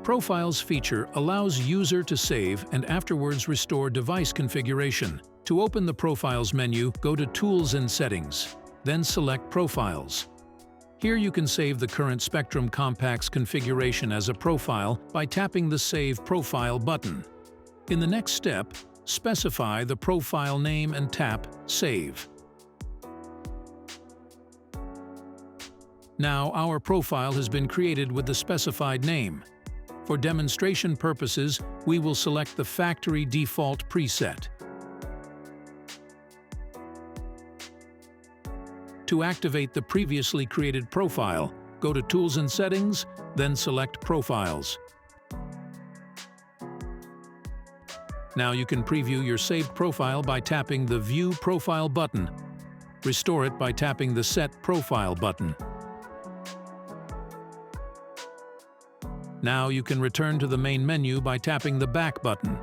Profiles feature allows user to save and afterwards restore device configuration. To open the Profiles menu, go to Tools and Settings, then select Profiles. Here you can save the current Spectrum Compact's configuration as a profile by tapping the Save Profile button. In the next step, specify the profile name and tap Save. Now our profile has been created with the specified name. For demonstration purposes, we will select the factory default preset. To activate the previously created profile, go to Tools and Settings, then select Profiles. Now you can preview your saved profile by tapping the View Profile button. Restore it by tapping the Set Profile button. Now you can return to the main menu by tapping the Back button.